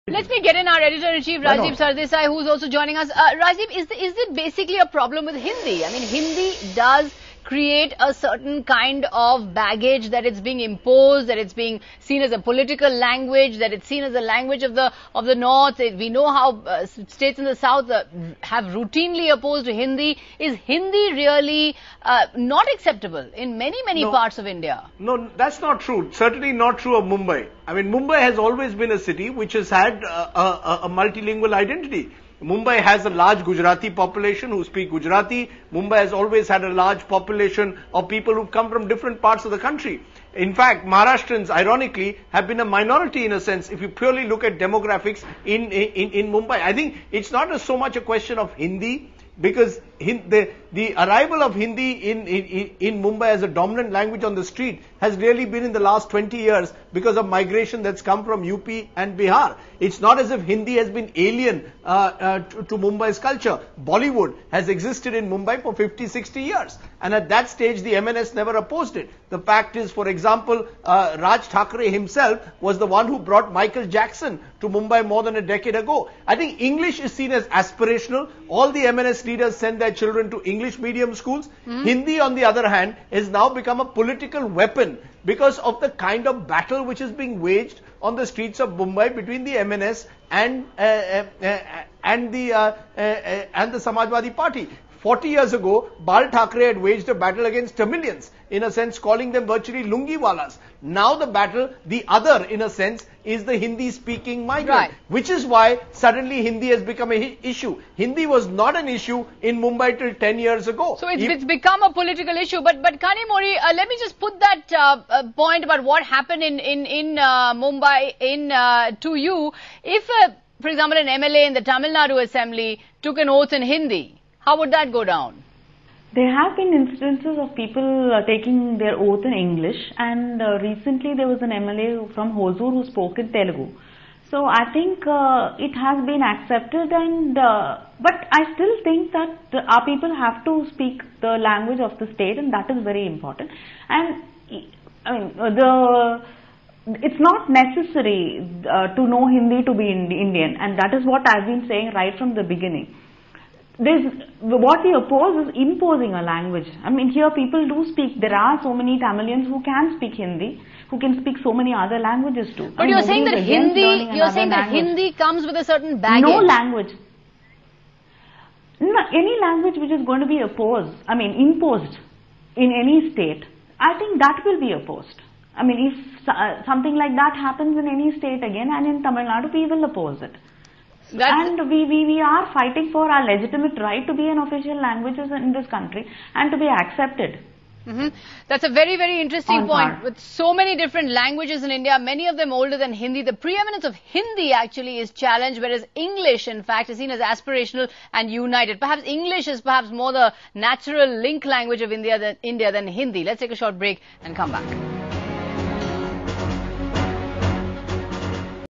Let me get in our editor-in-chief Rajiv Sardesai, who's also joining us. Rajiv, is it basically a problem with Hindi? I mean, Hindi does create a certain kind of baggage, that it's being imposed, that it's being seen as a political language, that it's seen as a language of the North. We know how states in the South have routinely opposed Hindi. Is Hindi really not acceptable in many parts of India? No, that's not true. Certainly not true of Mumbai. I mean, Mumbai has always been a city which has had a multilingual identity. Mumbai has a large Gujarati population who speak Gujarati. Mumbai has always had a large population of people who come from different parts of the country. In fact, Maharashtrians, ironically, have been a minority in a sense, if you purely look at demographics in Mumbai. I think it's not so much a question of Hindi, because the arrival of Hindi in Mumbai as a dominant language on the street has really been in the last 20 years because of migration that's come from UP and Bihar. It's not as if Hindi has been alien to Mumbai's culture. Bollywood has existed in Mumbai for 50-60 years, and at that stage the MNS never opposed it. The fact is, for example, Raj Thackeray himself was the one who brought Michael Jackson to Mumbai more than a decade ago. I think English is seen as aspirational. All the MNS leaders send their children to English medium schools. Hindi, on the other hand, has now become a political weapon because of the kind of battle which is being waged on the streets of Mumbai between the MNS and the Samajwadi Party. 40 years ago, Bal Thackeray had waged a battle against Tamilians, in a sense calling them virtually lungiwalas. Now the battle, the other in a sense, is the Hindi-speaking migrant, right, which is why suddenly Hindi has become an issue. Hindi was not an issue in Mumbai till 10 years ago. So it's become a political issue. But Kanimori, let me just put that point about what happened in Mumbai to you. If, for example, an MLA in the Tamil Nadu Assembly took an oath in Hindi, how would that go down? There have been instances of people taking their oath in English, and recently there was an MLA from Hosur who spoke in Telugu. So I think it has been accepted, and but I still think that our people have to speak the language of the state, and that is very important. And I mean, it's not necessary to know Hindi to be Indian, and that is what I've been saying right from the beginning. What we oppose is imposing a language. I mean, here people do speak. There are so many Tamilians who can speak Hindi, who can speak so many other languages too. But you're saying that Hindi comes with a certain baggage. No language. No, any language which is going to be imposed in any state, I think that will be opposed. I mean, if something like that happens in any state again, and in Tamil Nadu, we will oppose it. And we are fighting for our legitimate right to be an official language in this country and to be accepted. That's a very, very interesting point. With so many different languages in India, many of them older than Hindi, the preeminence of Hindi actually is challenged, whereas English, in fact, is seen as aspirational and united. Perhaps English is perhaps more the natural link language of India than Hindi. Let's take a short break and come back.